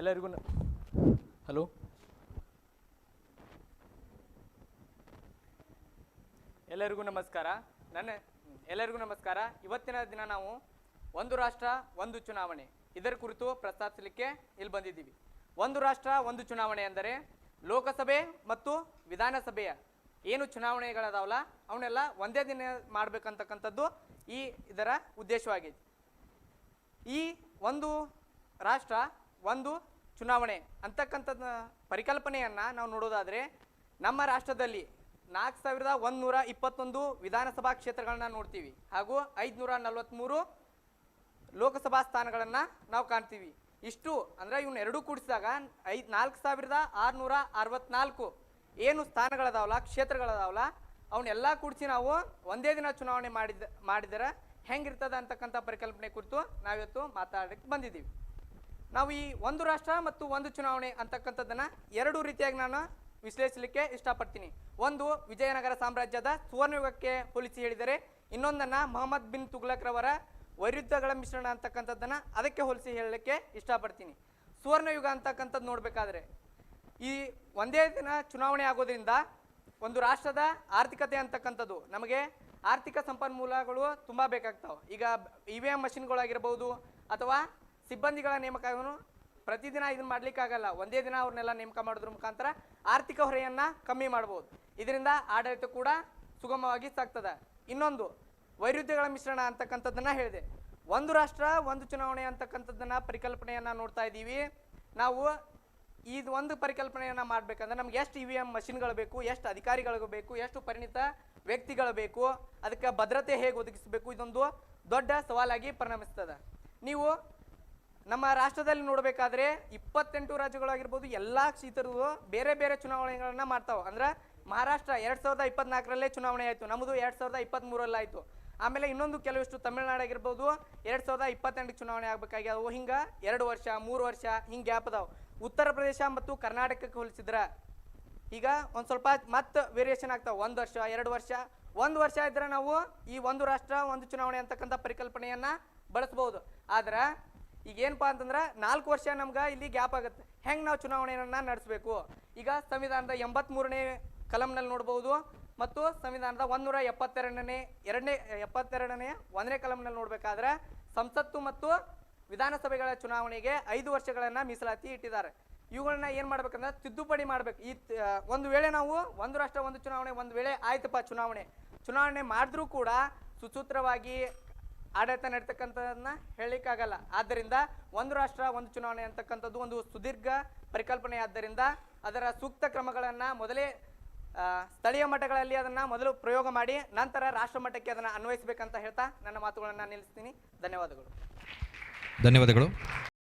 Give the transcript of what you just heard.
ಎಲ್ಲರಿಗೂ ಹಲೋ ಎಲ್ಲರಿಗೂ ನಮಸ್ಕಾರ. ಎಲ್ಲರಿಗೂ ನಮಸ್ಕಾರ. ಇವತ್ತಿನ ದಿನ ನಾವು ಒಂದು ರಾಷ್ಟ್ರ ಒಂದು ಚುನಾವಣೆ ಇದರ ಕುರಿತು ಪ್ರಸ್ತಾಪಿಸಲಿಕ್ಕೆ ಇಲ್ಲಿ ಬಂದಿದ್ದೀವಿ. ಒಂದು ರಾಷ್ಟ್ರ ಒಂದು ಚುನಾವಣೆ ಅಂದರೆ ಲೋಕಸಭೆ ಮತ್ತು ವಿಧಾನಸಭೆಯ ಏನು ಚುನಾವಣೆಗಳದಾವಲ್ಲ ಅವನ್ನೆಲ್ಲ ಒಂದೇ ದಿನ ಮಾಡಬೇಕಂತಕ್ಕಂಥದ್ದು ಇದರ ಉದ್ದೇಶವಾಗಿದೆ. ಈ ಒಂದು ರಾಷ್ಟ್ರ ಒಂದು ಚುನಾವಣೆ ಅಂತಕ್ಕಂಥದ್ದು ಪರಿಕಲ್ಪನೆಯನ್ನು ನಾವು ನೋಡೋದಾದರೆ ನಮ್ಮ ರಾಷ್ಟ್ರದಲ್ಲಿ 4121 ವಿಧಾನಸಭಾ ಕ್ಷೇತ್ರಗಳನ್ನ ನೋಡ್ತೀವಿ ಹಾಗೂ 543 ಲೋಕಸಭಾ ಸ್ಥಾನಗಳನ್ನು ನಾವು ಕಾಣ್ತೀವಿ. ಇಷ್ಟು ಅಂದರೆ ಇವನ್ನ ಎರಡೂ ಕೂಡಿಸಿದಾಗ 4664 ಏನು ಸ್ಥಾನಗಳದಾವಲ್ಲ ಕ್ಷೇತ್ರಗಳದಾವಲ್ಲ ಅವನ್ನೆಲ್ಲ ಕೂಡಿಸಿ ನಾವು ಒಂದೇ ದಿನ ಚುನಾವಣೆ ಮಾಡಿದರೆ ಹೆಂಗಿರ್ತದೆ ಅಂತಕ್ಕಂಥ ಪರಿಕಲ್ಪನೆ ಕುರಿತು ನಾವಿವತ್ತು ಮಾತಾಡಕ್ಕೆ ಬಂದಿದ್ದೀವಿ. ನಾವು ಈ ಒಂದು ರಾಷ್ಟ್ರ ಮತ್ತು ಒಂದು ಚುನಾವಣೆ ಅಂತಕ್ಕಂಥದ್ದನ್ನು ಎರಡು ರೀತಿಯಾಗಿ ನಾನು ವಿಶ್ಲೇಷಿಸಲಿಕ್ಕೆ ಇಷ್ಟಪಡ್ತೀನಿ. ಒಂದು ವಿಜಯನಗರ ಸಾಮ್ರಾಜ್ಯದ ಸುವರ್ಣಯುಗಕ್ಕೆ ಹೋಲಿಸಿ ಹೇಳಿದರೆ, ಇನ್ನೊಂದನ್ನು ಮೊಹಮ್ಮದ್ ಬಿನ್ ತುಘಲಕ್ ರವರ ವೈರುಧ್ಯಗಳ ಮಿಶ್ರಣ ಅಂತಕ್ಕಂಥದ್ದನ್ನು ಅದಕ್ಕೆ ಹೋಲಿಸಿ ಹೇಳಲಿಕ್ಕೆ ಇಷ್ಟಪಡ್ತೀನಿ. ಸುವರ್ಣಯುಗ ಅಂತಕ್ಕಂಥದ್ದು ನೋಡಬೇಕಾದ್ರೆ ಈ ಒಂದೇ ದಿನ ಚುನಾವಣೆ ಆಗೋದ್ರಿಂದ ಒಂದು ರಾಷ್ಟ್ರದ ಆರ್ಥಿಕತೆ ಅಂತಕ್ಕಂಥದ್ದು ನಮಗೆ ಆರ್ಥಿಕ ಸಂಪನ್ಮೂಲಗಳು ತುಂಬ ಬೇಕಾಗ್ತಾವೆ. ಈಗ EVM ಮಷಿನ್ಗಳಾಗಿರ್ಬೋದು ಅಥವಾ ಸಿಬ್ಬಂದಿಗಳ ನೇಮಕವನ್ನು ಪ್ರತಿದಿನ ಇದನ್ನು ಮಾಡಲಿಕ್ಕಾಗಲ್ಲ. ಒಂದೇ ದಿನ ಅವ್ರನ್ನೆಲ್ಲ ನೇಮಕ ಮಾಡೋದ್ರ ಮುಖಾಂತರ ಆರ್ಥಿಕ ಹೊರೆಯನ್ನು ಕಮ್ಮಿ ಮಾಡ್ಬೋದು. ಇದರಿಂದ ಆಡಳಿತ ಕೂಡ ಸುಗಮವಾಗಿ ಸಾಗ್ತದೆ. ಇನ್ನೊಂದು ವೈರುಧ್ಯಗಳ ಮಿಶ್ರಣ ಅಂತಕ್ಕಂಥದ್ದನ್ನು ಹೇಳಿದೆ. ಒಂದು ರಾಷ್ಟ್ರ ಒಂದು ಚುನಾವಣೆ ಅಂತಕ್ಕಂಥದ್ದನ್ನು ಪರಿಕಲ್ಪನೆಯನ್ನು ನೋಡ್ತಾ ಇದ್ದೀವಿ. ನಾವು ಇದು ಒಂದು ಪರಿಕಲ್ಪನೆಯನ್ನು ಮಾಡಬೇಕಂದ್ರೆ ನಮ್ಗೆ ಎಷ್ಟು EVM ಮಷಿನ್ಗಳು ಬೇಕು, ಎಷ್ಟು ಅಧಿಕಾರಿಗಳು ಬೇಕು, ಎಷ್ಟು ಪರಿಣಿತ ವ್ಯಕ್ತಿಗಳು ಬೇಕು, ಅದಕ್ಕೆ ಭದ್ರತೆ ಹೇಗೆ ಒದಗಿಸಬೇಕು, ಇದೊಂದು ದೊಡ್ಡ ಸವಾಲಾಗಿ ಪರಿಣಮಿಸ್ತದೆ. ನೀವು ನಮ್ಮ ರಾಷ್ಟ್ರದಲ್ಲಿ ನೋಡಬೇಕಾದ್ರೆ 28 ರಾಜ್ಯಗಳಾಗಿರ್ಬೋದು ಎಲ್ಲ ಕ್ಷೇತ್ರಗಳು ಬೇರೆ ಬೇರೆ ಚುನಾವಣೆಗಳನ್ನ ಮಾಡ್ತಾವೆ. ಅಂದ್ರೆ ಮಹಾರಾಷ್ಟ್ರ 2024ರಲ್ಲೇ ಚುನಾವಣೆ ಆಯಿತು, ನಮ್ಮದು 2023ರಲ್ಲಿ ಆಯಿತು. ಆಮೇಲೆ ಇನ್ನೊಂದು ಕೆಲವಿಷ್ಟು ತಮಿಳುನಾಡು ಆಗಿರ್ಬೋದು 2028 ಚುನಾವಣೆ ಆಗಬೇಕಾಗ್ಯಾವು. ಹಿಂಗೆ 2 ವರ್ಷ 3 ವರ್ಷ ಹಿಂಗೆ ಗ್ಯಾಪ್ ಅದಾವೆ. ಉತ್ತರ ಪ್ರದೇಶ ಮತ್ತು ಕರ್ನಾಟಕಕ್ಕೆ ಹೋಲಿಸಿದ್ರೆ ಈಗ ಒಂದು ಸ್ವಲ್ಪ ಮತ್ತೆ ವೇರಿಯೇಷನ್ ಆಗ್ತಾವೆ. 1 ವರ್ಷ 2 ವರ್ಷ 1 ವರ್ಷ ಇದ್ರೆ ನಾವು ಈ ಒಂದು ರಾಷ್ಟ್ರ ಒಂದು ಚುನಾವಣೆ ಅಂತಕ್ಕಂಥ ಪರಿಕಲ್ಪನೆಯನ್ನು ಬಳಸ್ಬೋದು. ಆದ್ರೆ ಈಗ ಏನಪ್ಪಾ ಅಂತಂದ್ರೆ 4 ವರ್ಷ ನಮ್ಗೆ ಇಲ್ಲಿ ಗ್ಯಾಪ್ ಆಗುತ್ತೆ. ಹೆಂಗೆ ನಾವು ಚುನಾವಣೆಯನ್ನು ನಡೆಸಬೇಕು? ಈಗ ಸಂವಿಧಾನದ 83ನೇ ಕಲಂನಲ್ಲಿ ನೋಡ್ಬೋದು ಮತ್ತು ಸಂವಿಧಾನದ 172ನೇ 1ನೇ ಕಲಂನಲ್ಲಿ ನೋಡಬೇಕಾದ್ರೆ ಸಂಸತ್ತು ಮತ್ತು ವಿಧಾನಸಭೆಗಳ ಚುನಾವಣೆಗೆ 5 ವರ್ಷಗಳನ್ನು ಮೀಸಲಾತಿ ಇಟ್ಟಿದ್ದಾರೆ. ಇವುಗಳನ್ನ ಏನು ಮಾಡ್ಬೇಕಂದ್ರೆ ತಿದ್ದುಪಡಿ ಮಾಡ್ಬೇಕು. ಒಂದು ವೇಳೆ ನಾವು ಒಂದು ರಾಷ್ಟ್ರ ಒಂದು ಚುನಾವಣೆ ಒಂದು ವೇಳೆ ಆಯ್ತಪ್ಪ ಚುನಾವಣೆ ಮಾಡಿದ್ರೂ ಕೂಡ ಸುಸೂತ್ರವಾಗಿ ಆಡಳಿತ ನಡೀತಕ್ಕಂಥದ್ದನ್ನ ಹೇಳಲಿಕ್ಕಾಗಲ್ಲ. ಆದ್ದರಿಂದ ಒಂದು ರಾಷ್ಟ್ರ ಒಂದು ಚುನಾವಣೆ ಅಂತಕ್ಕಂಥದ್ದು ಒಂದು ಸುದೀರ್ಘ ಪರಿಕಲ್ಪನೆ. ಆದ್ದರಿಂದ ಅದರ ಸೂಕ್ತ ಕ್ರಮಗಳನ್ನು ಮೊದಲೇ ಸ್ಥಳೀಯ ಮಟ್ಟಗಳಲ್ಲಿ ಅದನ್ನು ಮೊದಲು ಪ್ರಯೋಗ ಮಾಡಿ ನಂತರ ರಾಷ್ಟ್ರ ಮಟ್ಟಕ್ಕೆ ಅದನ್ನು ಅನ್ವಯಿಸಬೇಕಂತ ಹೇಳ್ತಾ ನನ್ನ ಮಾತುಗಳನ್ನು ನಿಲ್ಲಿಸ್ತೀನಿ. ಧನ್ಯವಾದಗಳು.